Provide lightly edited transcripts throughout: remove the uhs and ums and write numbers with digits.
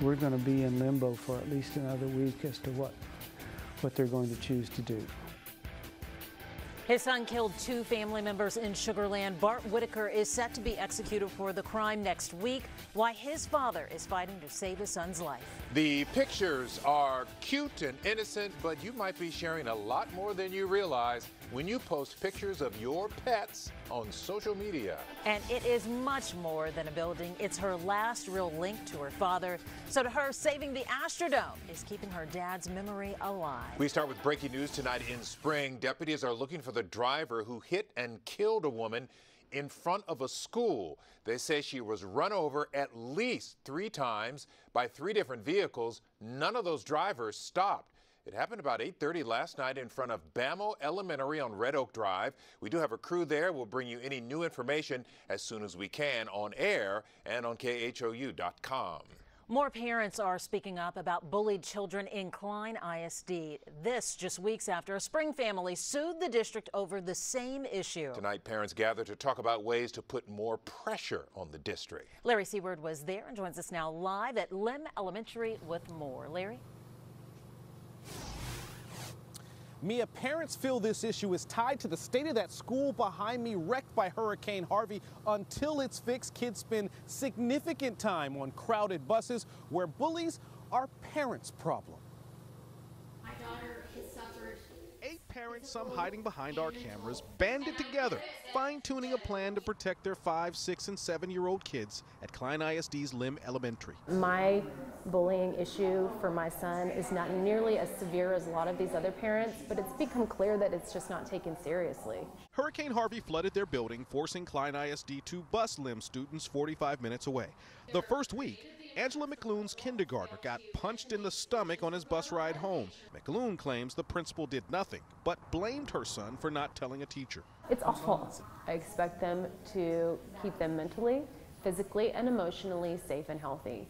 we're going to be in limbo for at least another week as to what they're going to choose to do. His son killed 2 family members in Sugar Land. Bart Whitaker is set to be executed for the crime next week. Why his father is fighting to save his son's life. The pictures are cute and innocent, but you might be sharing a lot more than you realize when you post pictures of your pets on social media. And it is much more than a building. It's her last real link to her father. So to her, saving the Astrodome is keeping her dad's memory alive. We start with breaking news tonight in Spring. Deputies are looking for the driver who hit and killed a woman in front of a school. They say she was run over at least 3 times by 3 different vehicles. None of those drivers stopped. It happened about 8:30 last night in front of Bamo Elementary on Red Oak Drive. We do have a crew there. We'll bring you any new information as soon as we can on air and on KHOU.com. More parents are speaking up about bullied children in Klein ISD. This just weeks after a Spring family sued the district over the same issue. Tonight, parents gather to talk about ways to put more pressure on the district. Larry Seward was there and joins us now live at Lim Elementary with more. Larry? Mia, parents feel this issue is tied to the state of that school behind me, wrecked by Hurricane Harvey. Until it's fixed, kids spend significant time on crowded buses where bullies are parents' problem. My daughter has suffered. 8 parents, some hiding behind our cameras, banded together, fine-tuning a plan to protect their 5-, 6-, and 7-year-old kids at Klein ISD's Lim Elementary. My bullying issue for my son is not nearly as severe as a lot of these other parents, but it's become clear that it's just not taken seriously. Hurricane Harvey flooded their building, forcing Klein ISD to bus Lim students 45 minutes away. The first week, Angela McLoon's kindergartner got punched in the stomach on his bus ride home. McLoon claims the principal did nothing, but blamed her son for not telling a teacher. It's awful. I expect them to keep them mentally, physically, and emotionally safe and healthy.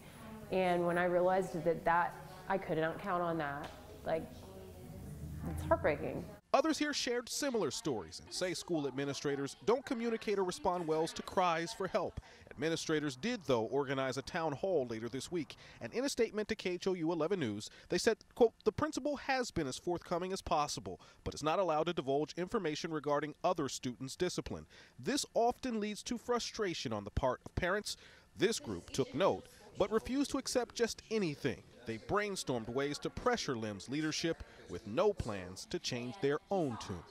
And when I realized that I could not count on that, it's heartbreaking. Others here shared similar stories and say school administrators don't communicate or respond well to cries for help. Administrators did, though, organize a town hall later this week. And in a statement to KHOU 11 News, they said, quote, the principal has been as forthcoming as possible, but is not allowed to divulge information regarding other students' discipline. This often leads to frustration on the part of parents. This group took note, but refused to accept just anything. They brainstormed ways to pressure Lim's leadership with no plans to change their own tune.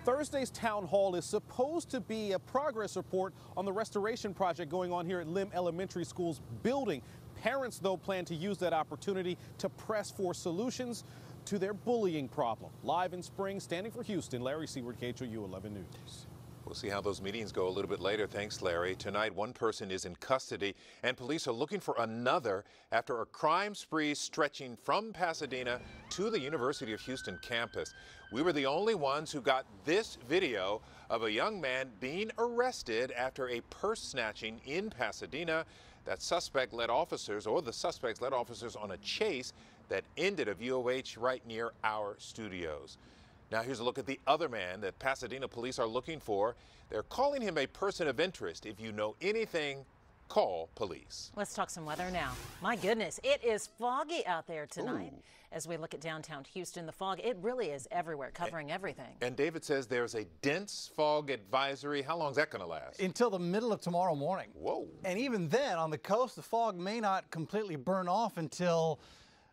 Thursday's town hall is supposed to be a progress report on the restoration project going on here at Lim Elementary School's building. Parents, though, plan to use that opportunity to press for solutions to their bullying problem. Live in Spring, standing for Houston, Larry Seward, KHOU 11 News. We'll see how those meetings go a little bit later. Thanks, Larry. Tonight, one person is in custody, and police are looking for another after a crime spree stretching from Pasadena to the University of Houston campus. We were the only ones who got this video of a young man being arrested after a purse snatching in Pasadena. That suspect led officers, or the suspects led officers on a chase that ended at VOH right near our studios. Now here's a look at the other man that Pasadena police are looking for. They're calling him a person of interest. If you know anything, call police. Let's talk some weather now. My goodness, it is foggy out there tonight. Ooh. As we look at downtown Houston, the fog, it really is everywhere, covering everything. And David says there's a dense fog advisory. How long is that going to last? Until the middle of tomorrow morning. Whoa. And even then, on the coast, the fog may not completely burn off until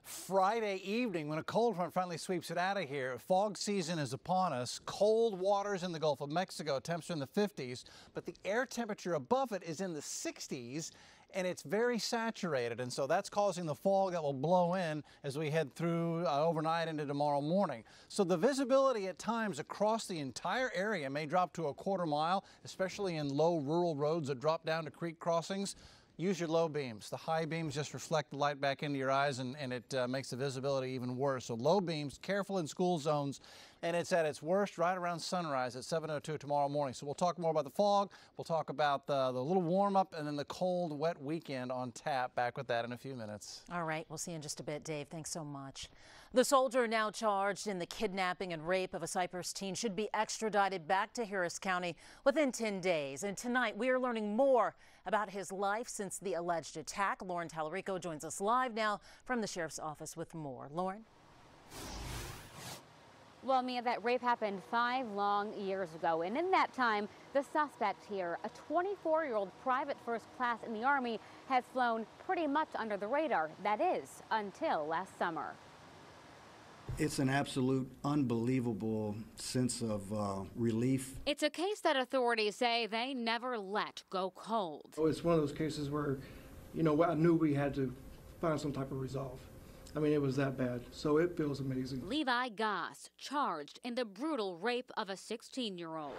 Friday evening when a cold front finally sweeps it out of here. Fog season is upon us. Cold waters in the Gulf of Mexico, temps are in the 50s, but the air temperature above it is in the 60s, and it's very saturated, and so that's causing the fog that will blow in as we head through overnight into tomorrow morning. So the visibility at times across the entire area may drop to a quarter mile, especially in low rural roads that drop down to creek crossings. Use your low beams. The high beams just reflect the light back into your eyes, and it makes the visibility even worse. So low beams, careful in school zones. and it's at its worst right around sunrise at 7:02 tomorrow morning. So we'll talk more about the fog, we'll talk about the little warm-up, and then the cold, wet weekend on tap. Back with that in a few minutes. All right, we'll see you in just a bit, Dave. Thanks so much. The soldier now charged in the kidnapping and rape of a Cypress teen should be extradited back to Harris County within 10 days. And tonight we are learning more about his life since the alleged attack. Lauren Tallarico joins us live now from the sheriff's office with more. Lauren? Well, Mia, that rape happened 5 long years ago, and in that time, the suspect here, a 24-year-old private first class in the Army, has flown pretty much under the radar. That is, until last summer. It's an absolute unbelievable sense of relief. It's a case that authorities say they never let go cold. It's one of those cases where, you know, I knew we had to find some type of resolve. I mean, it was that bad, so it feels amazing. Levi Goss, charged in the brutal rape of a 16-year-old.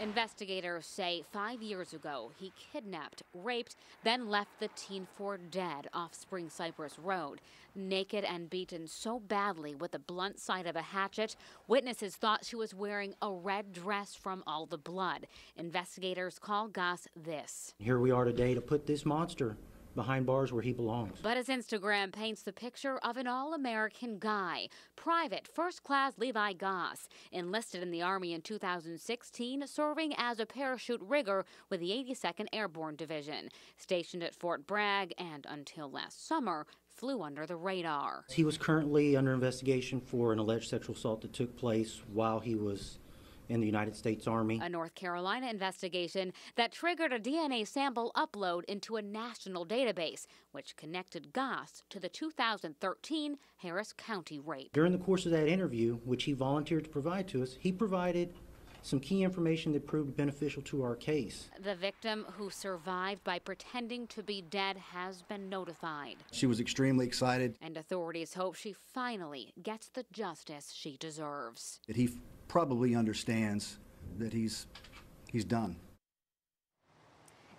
Investigators say 5 years ago, he kidnapped, raped, then left the teen for dead off Spring Cypress Road. Naked and beaten so badly with the blunt side of a hatchet, witnesses thought she was wearing a red dress from all the blood. Investigators call Goss this. Here we are today to put this monster behind bars where he belongs. But his Instagram paints the picture of an all-American guy. Private First Class Levi Goss, enlisted in the Army in 2016, serving as a parachute rigger with the 82nd Airborne Division. Stationed at Fort Bragg and, until last summer, flew under the radar. He was currently under investigation for an alleged sexual assault that took place while he was in the United States Army. A North Carolina investigation that triggered a DNA sample upload into a national database, which connected Goss to the 2013 Harris County rape. During the course of that interview, which he volunteered to provide to us, he provided some key information that proved beneficial to our case. The victim, who survived by pretending to be dead, has been notified. She was extremely excited. And authorities hope she finally gets the justice she deserves. That he probably understands that he's done.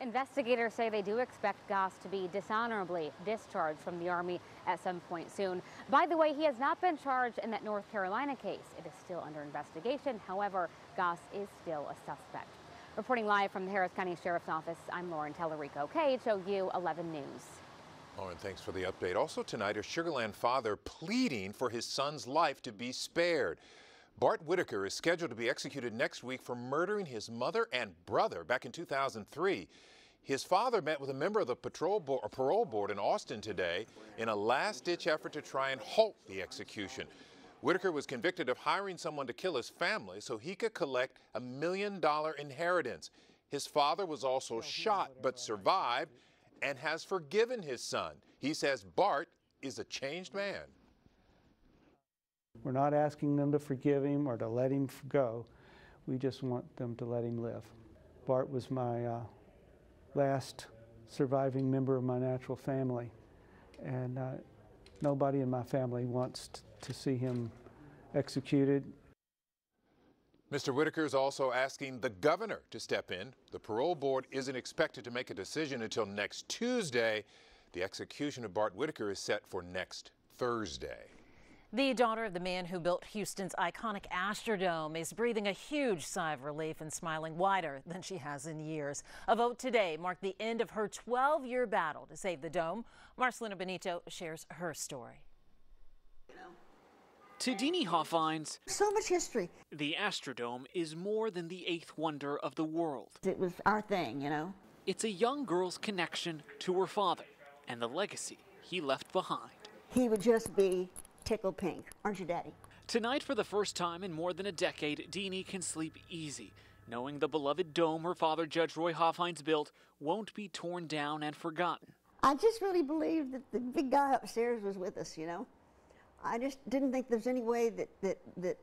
Investigators say they do expect Goss to be dishonorably discharged from the Army at some point soon. By the way, he has not been charged in that North Carolina case. It is still under investigation. However, Goss is still a suspect. Reporting live from the Harris County Sheriff's Office, I'm Lauren Tallarico, KHOU 11 News. Lauren, thanks for the update. Also tonight, a Sugar Land father pleading for his son's life to be spared. Bart Whitaker is scheduled to be executed next week for murdering his mother and brother back in 2003. His father met with a member of the parole board in Austin today in a last-ditch effort to try and halt the execution. Whitaker was convicted of hiring someone to kill his family so he could collect $1 million inheritance. His father was also shot but survived and has forgiven his son. He says Bart is a changed man. We're not asking them to forgive him or to let him go. We just want them to let him live. Bart was my last surviving member of my natural family, and nobody in my family wants to see him executed. Mr. Whitaker is also asking the governor to step in. The parole board isn't expected to make a decision until next Tuesday. The execution of Bart Whitaker is set for next Thursday. The daughter of the man who built Houston's iconic Astrodome is breathing a huge sigh of relief and smiling wider than she has in years. A vote today marked the end of her 12-year battle to save the dome. Marcelina Benito shares her story. To Deanie Hoffines, so much history. The Astrodome is more than the eighth wonder of the world. It was our thing, you know. It's a young girl's connection to her father and the legacy he left behind. He would just be tickled pink, aren't you, Daddy? Tonight, for the first time in more than a decade, Deanie can sleep easy, knowing the beloved dome her father, Judge Roy Hoffines, built won't be torn down and forgotten. I just really believed that the big guy upstairs was with us, you know. I just didn't think there's any way that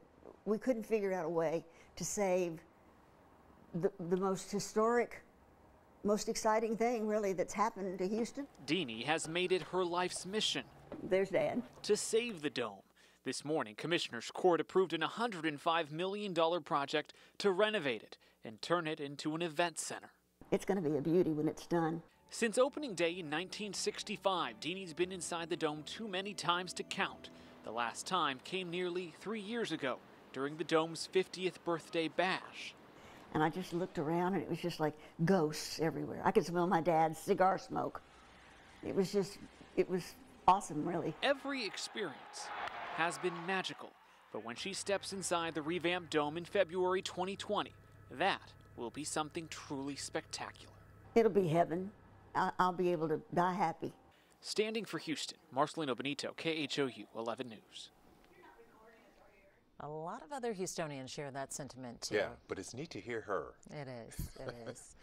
we couldn't figure out a way to save the most historic, most exciting thing, really, that's happened to Houston. Deanie has made it her life's mission. There's Dad. To save the dome. This morning, Commissioner's Court approved an $105 million project to renovate it and turn it into an event center. It's going to be a beauty when it's done. Since opening day in 1965, Deanie's been inside the dome too many times to count. The last time came nearly 3 years ago during the Dome's 50th birthday bash. And I just looked around and it was just like ghosts everywhere. I could smell my dad's cigar smoke. It was awesome, really. Every experience has been magical, but when she steps inside the revamped Dome in February 2020, that will be something truly spectacular. It'll be heaven. I'll be able to die happy. Standing for Houston, Marcelino Benito, KHOU 11 News. A lot of other Houstonians share that sentiment, too. Yeah, but it's neat to hear her. It is. It is.